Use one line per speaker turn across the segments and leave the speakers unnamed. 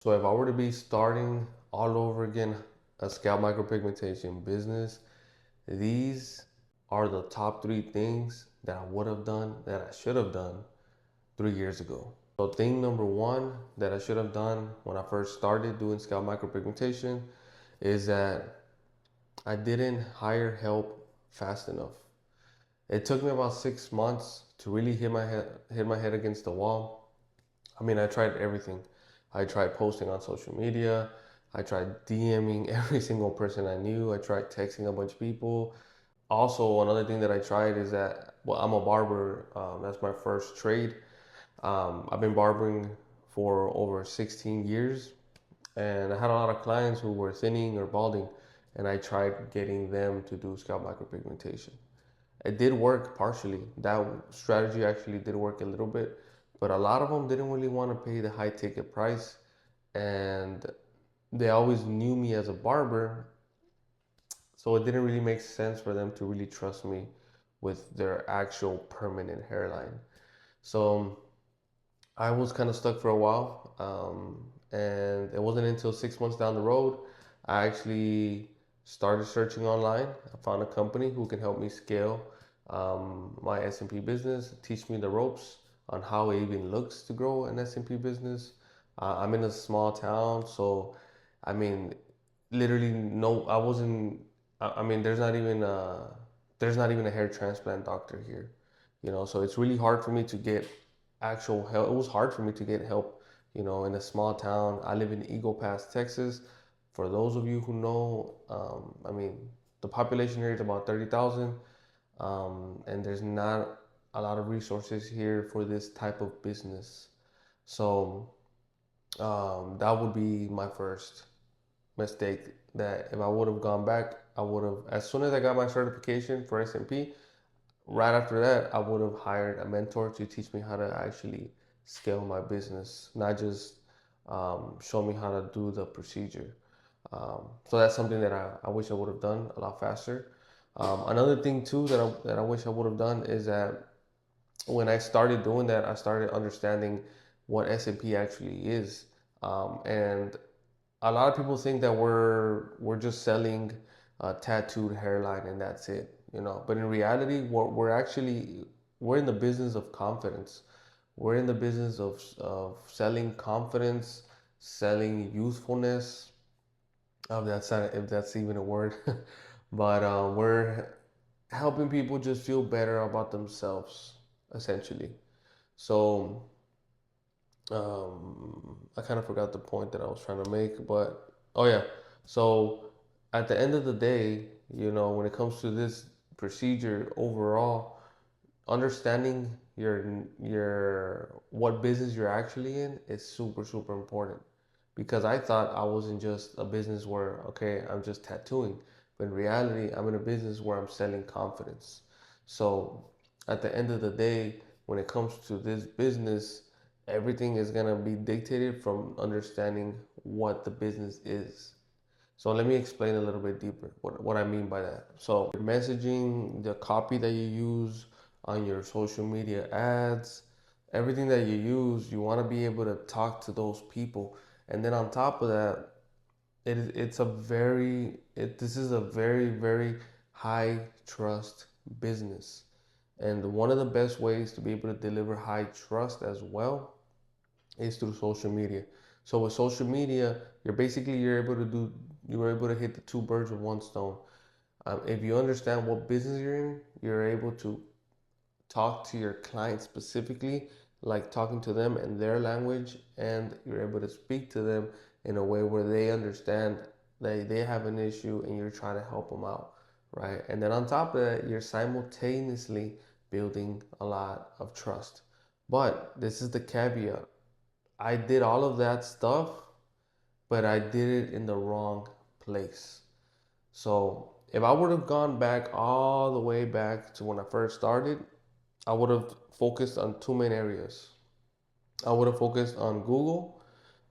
So if I were to be starting all over again a scalp micropigmentation business, these are the top three things that I would have done that I should have done 3 years ago. So thing number one that I should have done when I first started doing scalp micropigmentation is that I didn't hire help fast enough. It took me about 6 months to really hit my head against the wall. I mean, I tried everything. I tried posting on social media. I tried DMing every single person I knew. I tried texting a bunch of people. Also, another thing that I tried is that, well, I'm a barber. That's my first trade. I've been barbering for over 16 years, and I had a lot of clients who were thinning or balding, and I tried getting them to do scalp micropigmentation. It did work partially. That strategy actually did work a little bit, but a lot of them didn't really want to pay the high ticket price, and they always knew me as a barber, so it didn't really make sense for them to really trust me with their actual permanent hairline. So I was kind of stuck for a while, and it wasn't until 6 months down the road I actually started searching online. I found a company who can help me scale my S&P business, teach me the ropes on how it even looks to grow an S&P business. I'm in a small town, so I mean, literally no, I wasn't. I mean, there's not even a hair transplant doctor here, so it's really hard for me to get actual help. It was hard for me to get help, in a small town. I live in Eagle Pass, Texas. For those of you who know, I mean, the population here is about 30,000, and there's not a lot of resources here for this type of business. So that would be my first mistake. That if I would have gone back, I would have, as soon as I got my certification for S&P, right after that, I would have hired a mentor to teach me how to actually scale my business, not just show me how to do the procedure. So that's something that I wish I would have done a lot faster. Another thing too that I wish I would have done is that when I started doing that, I started understanding what S&P actually is. And a lot of people think that we're just selling a tattooed hairline and that's it, But in reality, we're in the business of confidence. We're in the business of selling confidence, selling youthfulness. If that's even a word, but we're helping people just feel better about themselves, essentially. So I kind of forgot the point that I was trying to make, but oh yeah. So at the end of the day, when it comes to this procedure overall, understanding your what business you're actually in is super super important, because I thought I was in just a business where, okay, I'm just tattooing, but in reality I'm in a business where I'm selling confidence. So at the end of the day, when it comes to this business, everything is going to be dictated from understanding what the business is. So let me explain a little bit deeper what I mean by that. So your messaging, the copy that you use on your social media ads, everything that you use, you want to be able to talk to those people. And then on top of that, this is a very, very high trust business. And one of the best ways to be able to deliver high trust as well is through social media. So with social media, you're able to hit the two birds with one stone. If you understand what business you're in, you're able to talk to your client specifically, like talking to them in their language, and you're able to speak to them in a way where they understand that they have an issue and you're trying to help them out, right? And then on top of that, you're simultaneously building a lot of trust. But this is the caveat. I did all of that stuff, but I did it in the wrong place. So if I would have gone back all the way back to when I first started, I would have focused on two main areas. I would have focused on Google,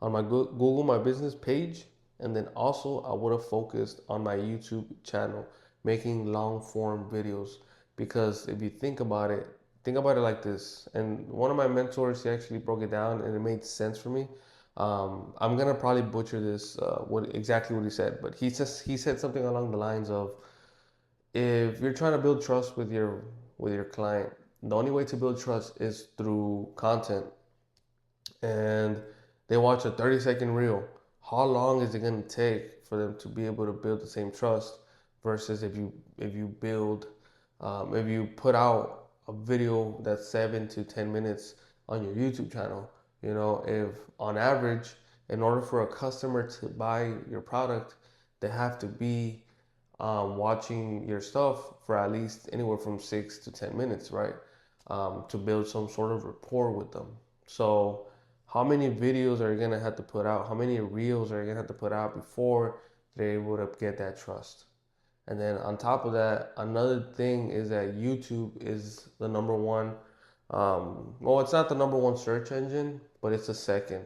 on my Google My Business page, and then also I would have focused on my YouTube channel, making long form videos. Because if you think about it like this. And one of my mentors, he actually broke it down and it made sense for me. I'm gonna probably butcher this, what exactly what he said, but he said something along the lines of, if you're trying to build trust with your client, the only way to build trust is through content. And they watch a 30-second reel, how long is it going to take for them to be able to build the same trust versus if you build if you put out a video that's 7 to 10 minutes on your YouTube channel? You know, if on average, in order for a customer to buy your product, they have to be watching your stuff for at least anywhere from 6 to 10 minutes, right? To build some sort of rapport with them. So, how many videos are you gonna have to put out? How many reels are you gonna have to put out before they're able to get that trust? And then on top of that, another thing is that YouTube is the number one. Well, it's not the number one search engine, but it's the second,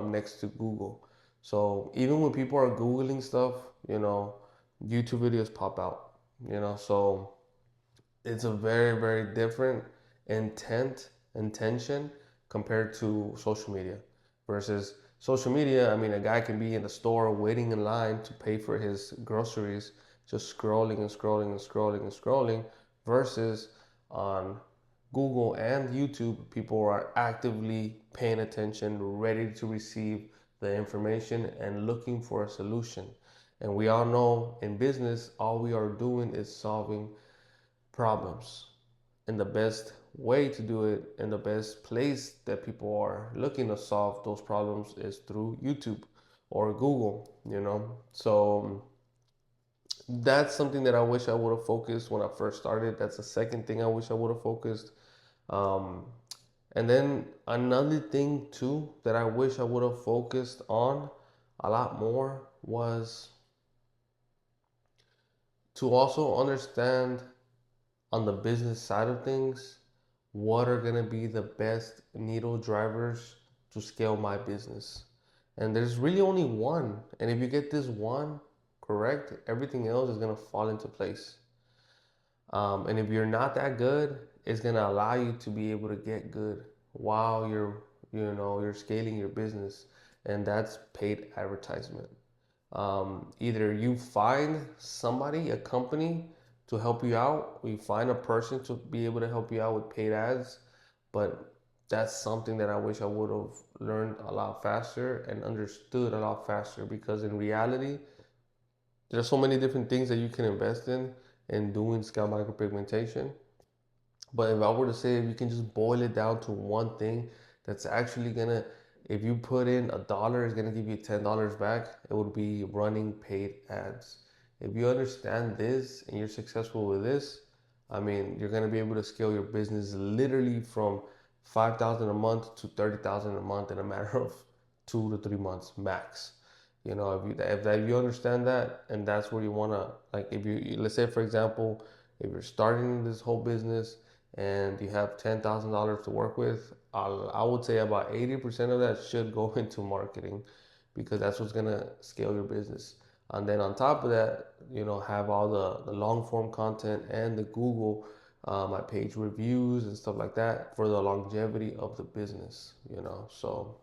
next to Google. So even when people are Googling stuff, you know, YouTube videos pop out. You know, so it's a very, very different intention compared to social media. Versus social media, I mean, a guy can be in the store waiting in line to pay for his groceries, just scrolling and scrolling and scrolling and scrolling. Versus on Google and YouTube, people are actively paying attention, ready to receive the information and looking for a solution. And we all know in business, all we are doing is solving problems. And the best way to do it and the best place that people are looking to solve those problems is through YouTube or Google, you know. So that's something that I wish I would have focused when I first started. That's the second thing I wish I would have focused. Um, and then another thing too that I wish I would have focused on a lot more was to also understand on the business side of things, what are going to be the best needle drivers to scale my business? And there's really only one. And if you get this one correct, everything else is going to fall into place. And if you're not that good, it's going to allow you to be able to get good while you're scaling your business. And that's paid advertisement. Either you find somebody, a company to help you out, or you find a person to be able to help you out with paid ads. But that's something that I wish I would have learned a lot faster and understood a lot faster, because in reality, there's so many different things that you can invest in doing scalp micropigmentation. But if I were to say, if you can just boil it down to one thing that's actually gonna, if you put in $1, it's gonna give you $10 back, it would be running paid ads. If you understand this and you're successful with this, I mean, you're gonna be able to scale your business literally from 5,000 a month to 30,000 a month in a matter of 2 to 3 months max. You know, if you understand that, and that's where you wanna, like, if you, let's say for example, if you're starting this whole business and you have $10,000 to work with, I would say about 80% of that should go into marketing, because that's what's gonna scale your business. And then on top of that, you know, have all the long form content and the Google, my page reviews and stuff like that for the longevity of the business, you know. So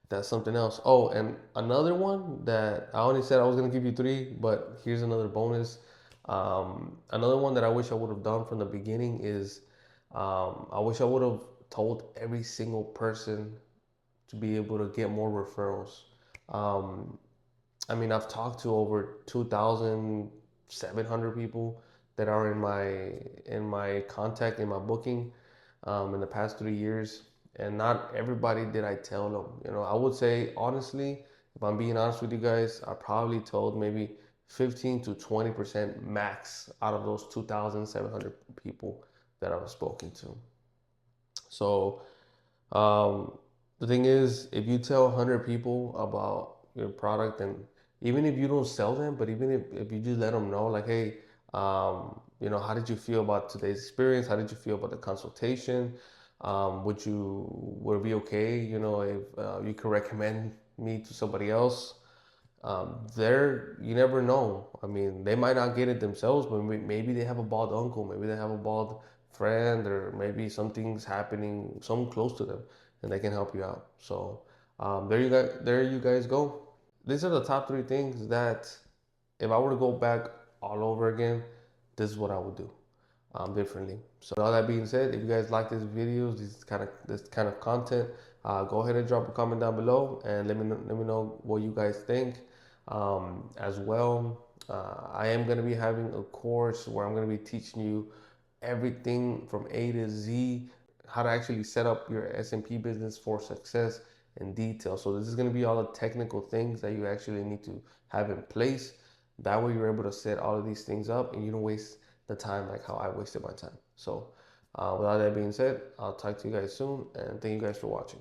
that's something else. Oh, and another one that I only said I was gonna give you three, but here's another bonus. Another one that I wish I would have done from the beginning is, I wish I would have told every single person to be able to get more referrals. Um, I mean, I've talked to over 2,700 people that are in my contact, in my booking, in the past 3 years, and not everybody did I tell them. You know, I would say honestly, if I'm being honest with you guys, I probably told maybe 15 to 20% max out of those 2,700 people that I've spoken to. So the thing is, if you tell 100 people about your product, and even if you don't sell them, but even if you just let them know, like, hey, you know, how did you feel about today's experience? How did you feel about the consultation? Would it be okay, you know, if you could recommend me to somebody else? You never know. I mean, they might not get it themselves, but maybe they have a bald uncle, maybe they have a bald friend, or maybe something's happening, some close to them, and they can help you out. So There you guys go. These are the top three things that if I were to go back all over again, this is what I would do differently. So with all that being said, if you guys like these videos, this kind of content, go ahead and drop a comment down below and let me know what you guys think. As well, I am going to be having a course where I'm going to be teaching you everything from A to Z, how to actually set up your SMP business for success in detail. So this is going to be all the technical things that you actually need to have in place. That way you're able to set all of these things up and you don't waste the time like how I wasted my time. So with all that being said, I'll talk to you guys soon and thank you guys for watching.